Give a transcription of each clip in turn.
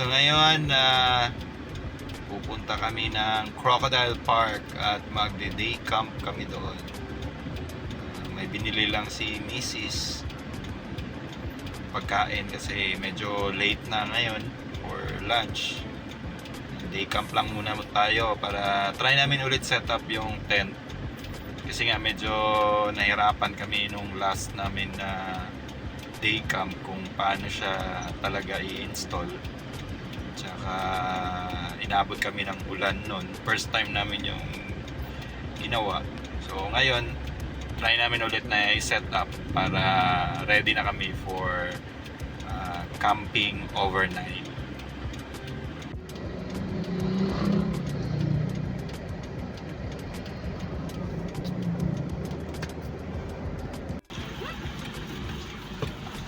So ngayon, pupunta kami ng Crocodile Park at magde-day camp kami doon. May binili lang si Mrs. pagkain kasi medyo late na ngayon for lunch. Day camp lang muna tayo para try namin ulit set up yung tent. Kasi nga medyo nahirapan kami nung last namin na day camp kung paano siya talaga i-install. Tsaka inabot kami ng ulan nun. First time namin yung ginawa. So ngayon, try namin ulit na i-set up para ready na kami for camping overnight.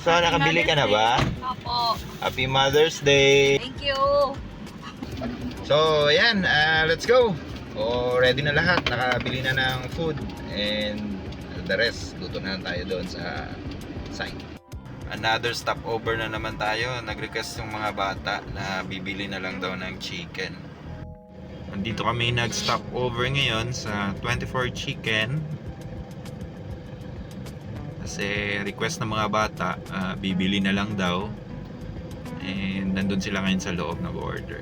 So, nakabili ka na ba? Opo. Happy Mother's Day! Thank you. So, ayan, let's go! Ready na lahat. Nakabili na ng food and the rest, luto na tayo doon sa site. Another stopover na naman tayo. Nag-request yung mga bata na bibili na lang daw ng chicken. Nandito kami nag-stopover ngayon sa 24 Chicken. Kasi request ng mga bata, bibili na lang daw. And nandun sila ngayon sa loob nag-order.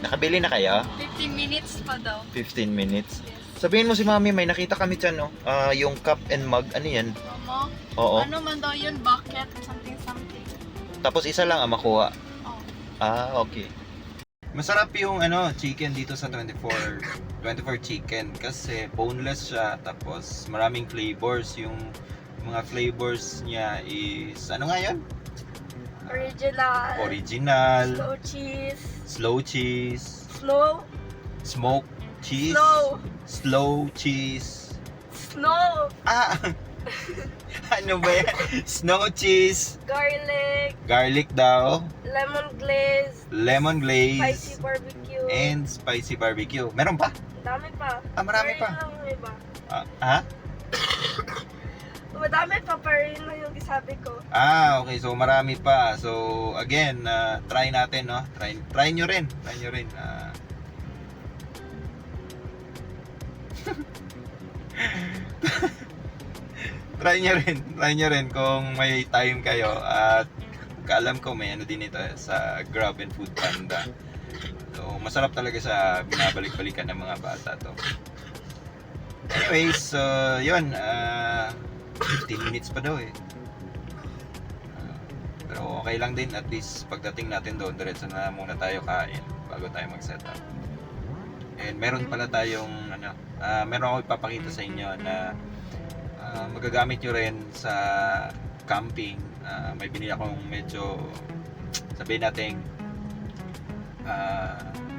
Nakabili na kayo? 15 minutes pa daw. 15 minutes? Yes. Sabihin mo si Mami, may nakita kami dyan, no? Yung cup and mug, ano yan? Mama? Oo. Ano man daw yun? Bucket? Something. Tapos isa lang ang makuha. Oh. Okay. Masarap yung chicken dito sa 24 Chicken kasi boneless siya, tapos maraming flavors. Yung mga flavors niya is ano nga yun? Original, slow cheese, smoked cheese, slow cheese. Ano ba yan? Snow cheese, garlic daw, lemon glaze, spicy barbecue, and spicy barbecue. Meron pa? dami pa. Marami pa. Pero yun lang yung iba. Madami pa, pero yun lang yung isabi ko. Okay. So marami pa. So again, try natin, no? Try nyo rin. Try nyo rin kung may time kayo. At kaalam ko may din ito sa Grab and Food Panda. So masarap talaga sa binabalik-balikan ng mga bata to. Anyways, yun, 15 minutes pa daw eh. Pero okay lang din, at least pagdating natin doon, diretso na muna tayo kain bago tayo mag-set up. And meron pala tayong meron ako ipapakita sa inyo na magagamit nyo rin sa camping. May binili akong medyo, sabihin natin,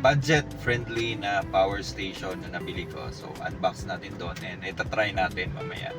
budget friendly na power station na nabili ko. So unbox natin doon and itatry natin mamaya.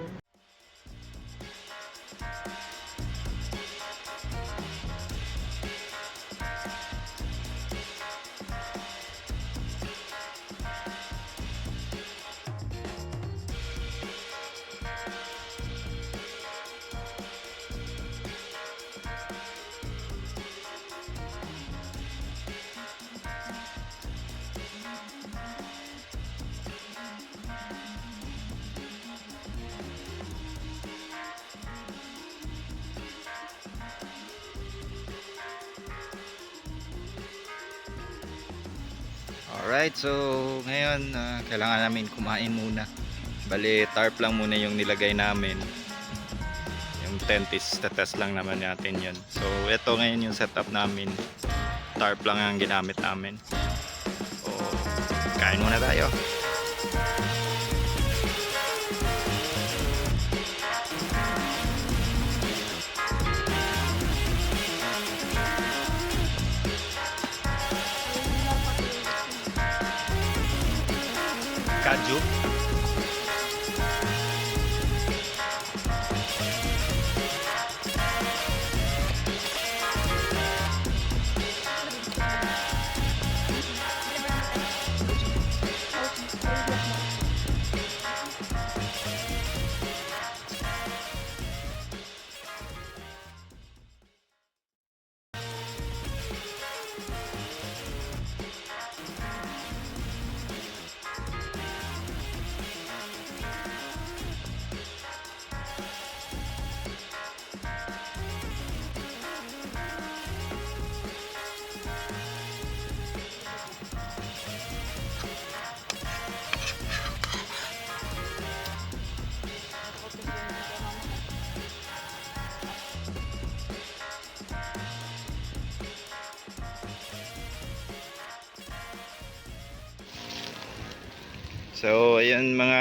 Alright, so ngayon kailangan namin kumain muna. Bali, tarp lang muna yung nilagay namin. Yung tent is test lang naman natin yun. So ito ngayon yung setup namin. Tarp lang ang ginamit namin. So kain muna tayo. Kaju. So ayun mga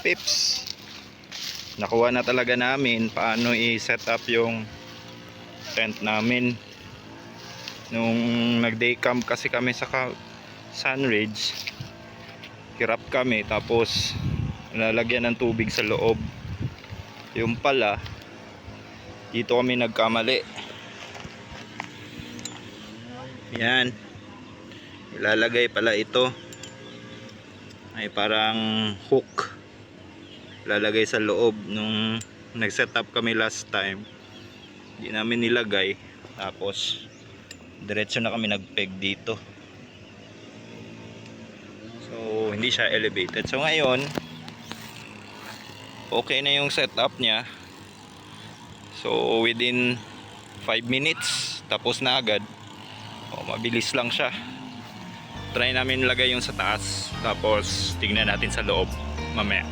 pips, nakuha na talaga namin paano i-set up yung tent namin. Nung nag-day camp kasi kami sa Sunridge, hirap kami, tapos lalagyan ng tubig sa loob. Yung pala, dito kami nagkamali. Yan, ilalagay pala ito ay parang hook, lalagay sa loob. Nung nag-set up kami last time, hindi namin nilagay, tapos diretso na kami nag-peg dito, so hindi siya elevated. So ngayon okay na yung setup niya, so within 5 minutes tapos na agad. Mabilis lang siya. Try namin lagay yung sa taas, tapos tingnan natin sa loob mamaya.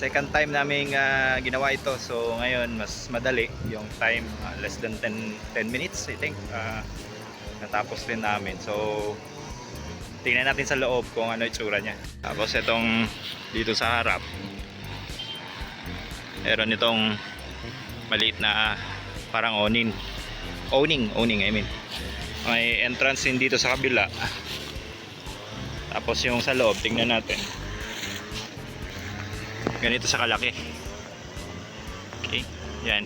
Second time namin ginawa ito, so ngayon mas madali yung time, less than 10 minutes I think, natapos din namin. So tingnan natin sa loob kung ano itsura niya. Tapos itong dito sa harap, meron itong maliit na parang awning I mean, may entrance din dito sa kabila. Tapos yung sa loob, tingnan natin, ganito sa kalaki. Okay, yan.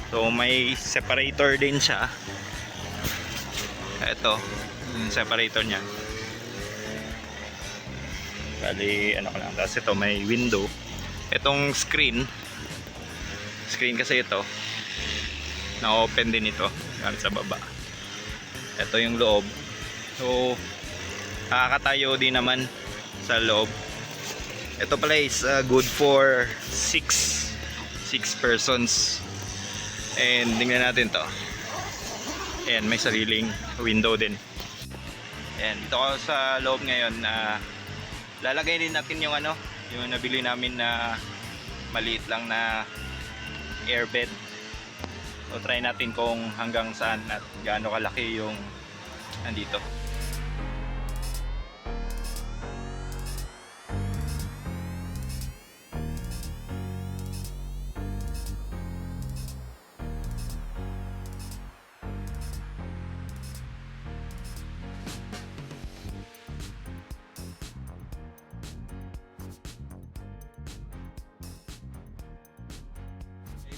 So may separator din siya. Ito yung separator niya. Bali ano ko lang. Tapos ito may window. Itong screen kasi ito na open din ito gamit sa baba. Ito yung loob. So nakakatayo din naman sa loob. Ito pala is good for 6 persons. And tingnan natin to. Ayan, may sariling window din. Ayan, dito ako sa loob ngayon. Lalagay din natin yung yung nabili namin na maliit lang na airbed. So try natin kung hanggang saan at gaano kalaki yung nandito.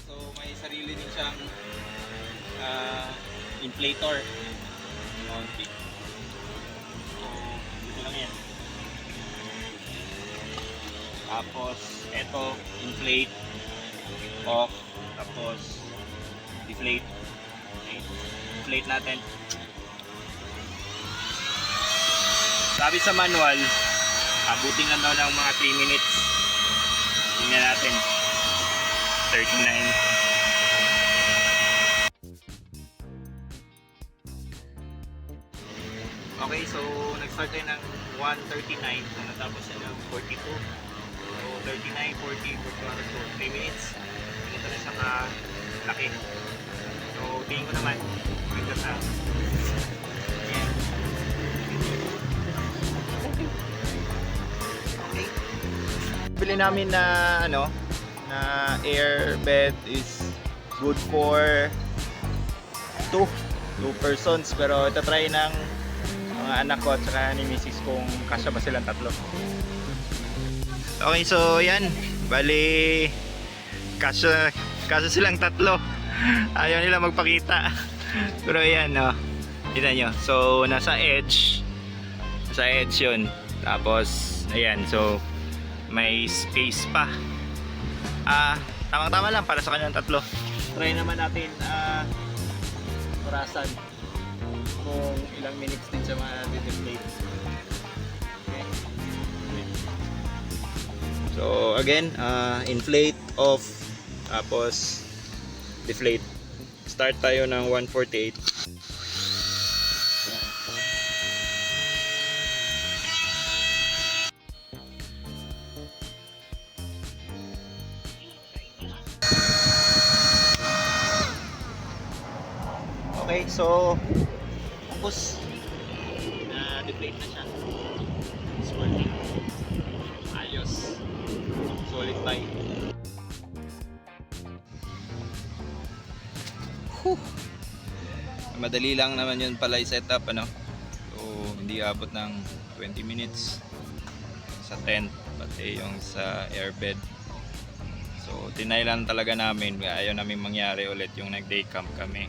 So may sarili din siyang inflator. Mounting. So dito lang yan. Tapos ito inflate, off, tapos deflate. Okay. Inflate natin. Sabi sa manual, abutin na daw ng mga 3 minutes. Tingnan natin. 39. Okay, so nag-start tayo ng 1:39, so natapos na ng 42. So 39, 40, 41, so 3 minutes. Ito na siya kalaki. So tingin ko naman, maganda sa ayan. Okay. Bili namin na na airbed is good for 2 persons, pero ito try ng mga anak ko at saka ni misis kung kasya ba silang 3. Okay, so yan, bali kasya silang 3. Ayaw nila magpakita pero yan, tignan nyo. So nasa edge yun, tapos ayan, so may space pa. Tamang-tama lang para sa kanilang 3. Try naman natin orasan kung ilang minutes din siya ma-deflate. Okay. So again, inflate, off, tapos deflate. Start tayo ng 148. Okay, so tapos deflate na siya. It's working. Ayos. Solid tayo. Madali lang naman yun pala i-setup, ano. So hindi abot ng 20 minutes sa tent, pati yung sa airbed. So tinay lang talaga namin, ayaw namin mangyari ulit yung nag-day camp kami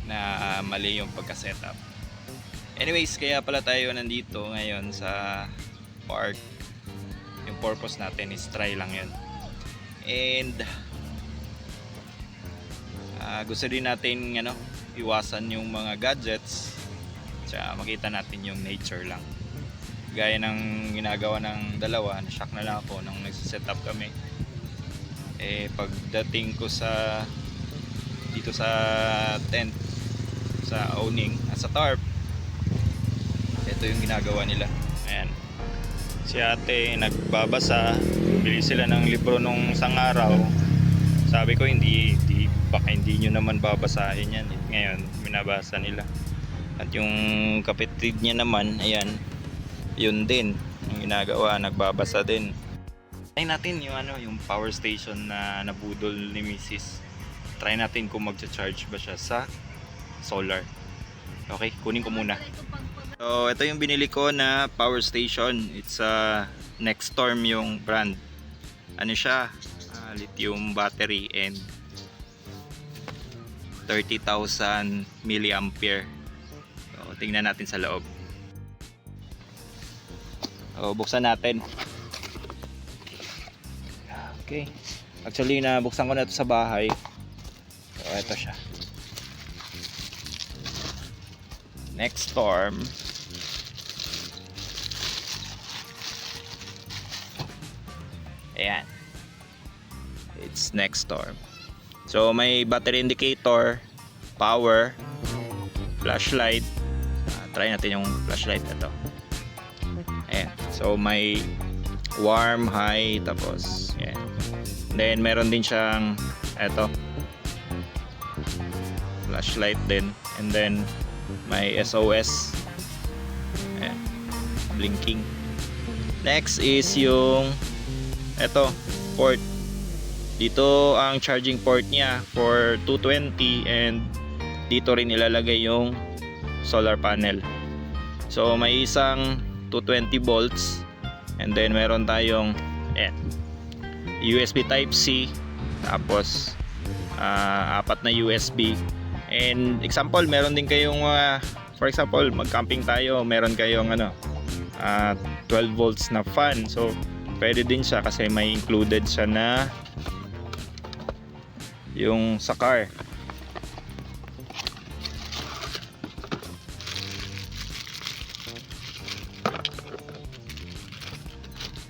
na mali yung pagka-setup. Anyways, kaya pala tayo nandito ngayon sa park. Yung purpose natin is try lang yun. And gusto din natin iwasan yung mga gadgets, tsaka makita natin yung nature lang. Gaya ng ginagawa ng dalawa, na-shock na lang ako nung nagsiset up kami. Pagdating ko dito sa tent, sa awning, sa tarp, ito yung ginagawa nila. Ayan, si ate nagbabasa, bili sila ng libro nung isang araw. Sabi ko baka hindi nyo naman babasahin yan. Ngayon binabasa nila. At yung kapatid niya naman, ayan, yun din yung ginagawa, nagbabasa din. Try natin yung power station na nabudol ni Mrs. Try natin kung magcha-charge ba siya sa solar. Okay, kunin ko muna. So ito yung binili ko na power station. It's Nextorm yung brand. Ano siya? Lithium battery and 30,000 milliampere. So tingnan natin sa loob. So buksan natin. Okay. Actually nabuksan ko na ito sa bahay. So ito siya. Nextorm. Ayan. It's Nextorm. So may battery indicator, power, flashlight. Try natin yung flashlight na to. Ayan. So may warm, high, tapos ayan. Then meron din siyang flashlight din, and then may SOS. Ayan. Blinking. Next is yung port. Dito ang charging port niya for 220, and dito rin ilalagay yung solar panel. So may isang 220 volts, and then meron tayong USB type C, tapos 4 na USB. And example, meron din kayong for example, mag-camping tayo, meron kayong 12 volts na fan. So pwede din siya kasi may included siya na yung sa car.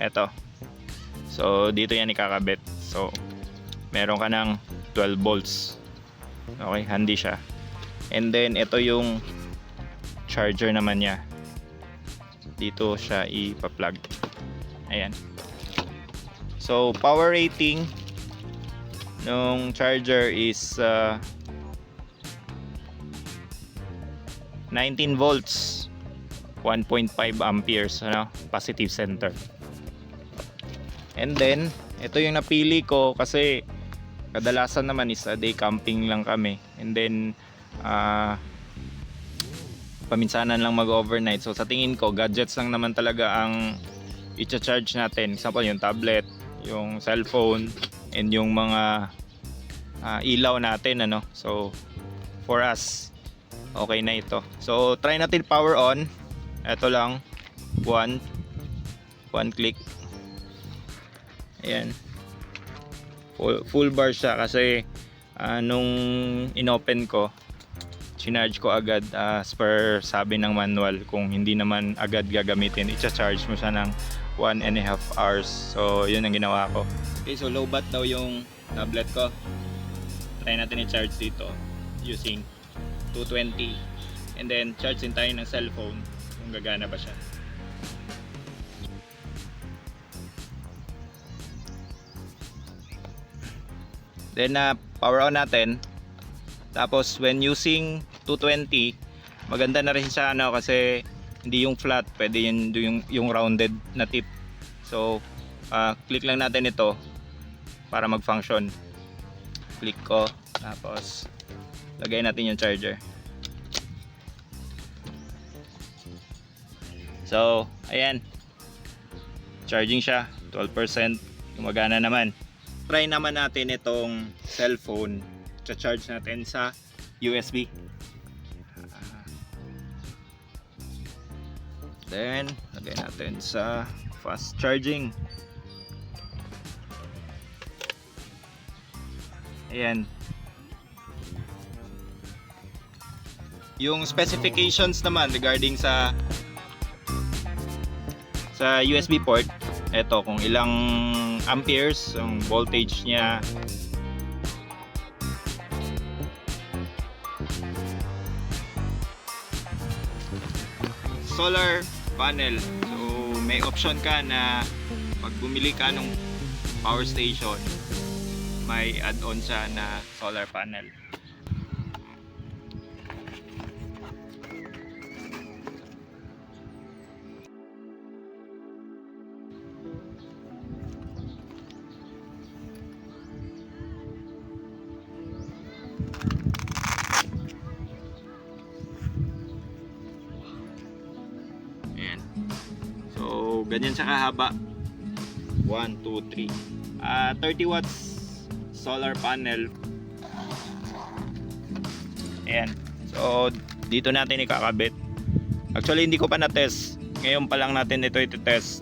Eto. So dito yan ikakabit. So meron ka ng 12 volts. Okay, handy siya. And then ito yung charger naman niya. Dito siya ipa-plug. Ayan. So power rating nung charger is 19 volts, 1.5 amperes, positive center. And then ito yung napili ko kasi kadalasan naman is day camping lang kami, and then paminsanan lang mag-overnight. So sa tingin ko gadgets lang naman talaga ang i-charge natin. Example, yung tablet, yung cellphone, and yung mga ilaw natin, So for us, okay na ito. So try natin power on. Ito lang, one click. Ayan, full bar siya kasi nung inopen ko, sinarge ko agad as per sabi ng manual. Kung hindi naman agad gagamitin, i-charge mo siya ng 1.5 hours. So yun ang ginawa ko. Okay, so low bat daw yung tablet ko. try natin i-charge dito using 220, and then charge din tayo ng cellphone kung gagana ba siya. Then power on natin. Tapos when using 220, maganda na rin siya kasi hindi yung flat, pwede yung rounded na tip. So click lang natin ito para mag-function. Click ko, tapos lagay natin yung charger. So ayan, charging siya, 12%, gumagana naman. Try naman natin itong cellphone, charge natin sa USB. Then lagay natin sa fast charging. Ayan. Yung specifications naman regarding sa USB port, eto kung ilang amperes ang voltage niya. Solar panel. So may option ka na pag bumili ka ng power station, may add-on siya na solar panel. Ayan. So ganyan siya kahaba. 1, 2, 3. 30 watts solar panel. Ayan. So dito natin ikakabit. Actually hindi ko pa na-test. Ngayon pa lang natin ito i-test.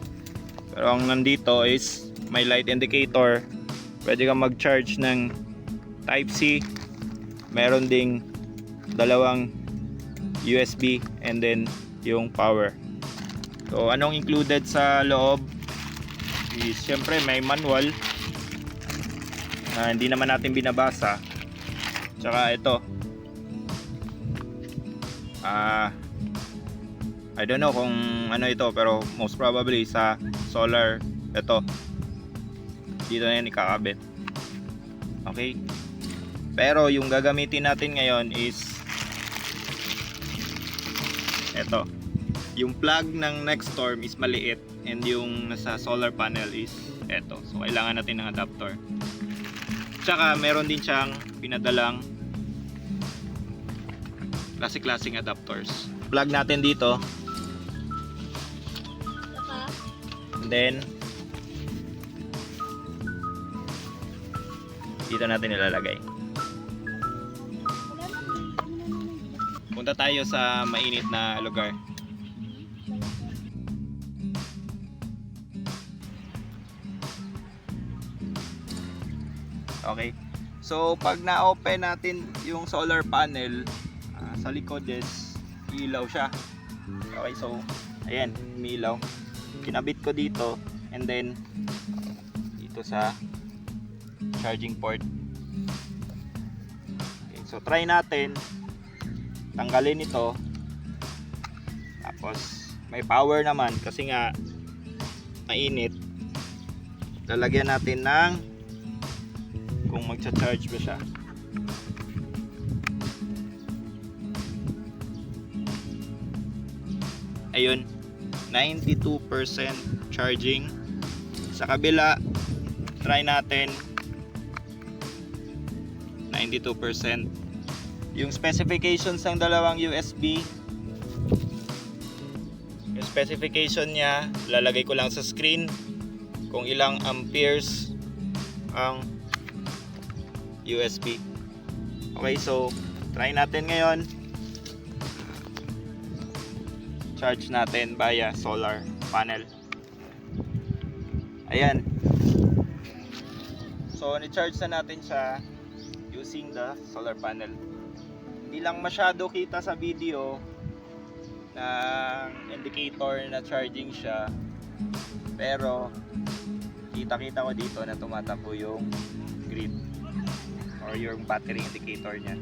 Pero ang nandito is may light indicator. Pwede kang mag-charge ng Type C. Meron ding dalawang USB and then yung power. So anong included sa loob is syempre may manual. Hindi naman natin binabasa. Tsaka ito. I don't know kung ano ito, pero most probably sa solar ito. Dito na yan ikakabit. Okay. Pero yung gagamitin natin ngayon is ito. Yung plug ng Nextorm is maliit and yung nasa solar panel is ito. So kailangan natin ng adapter. Tsaka meron din siyang pinadalang classic adapters. Plug natin dito. And then dito natin ilalagay. Punta tayo sa mainit na lugar. Okay. So pag na-open natin yung solar panel, sa likod is ilaw siya. Okay, so ayan, umilaw. Kinabit ko dito and then dito sa charging port. Okay, so try natin tanggalin ito. Tapos may power naman kasi nga mainit. Lalagyan natin ng kung magcha-charge ba siya. Ayun, 92% charging. Sa kabila, try natin 92%. Yung specifications ng dalawang USB, yung specification niya, lalagay ko lang sa screen kung ilang amperes ang USB. Okay, so try natin ngayon. Charge natin via solar panel. Ayan. So ni-charge na natin siya using the solar panel. Hindi lang masyado kita sa video ng indicator na charging siya, pero kita-kita ko dito na tumatakbo yung grid or yung battery indicator niya.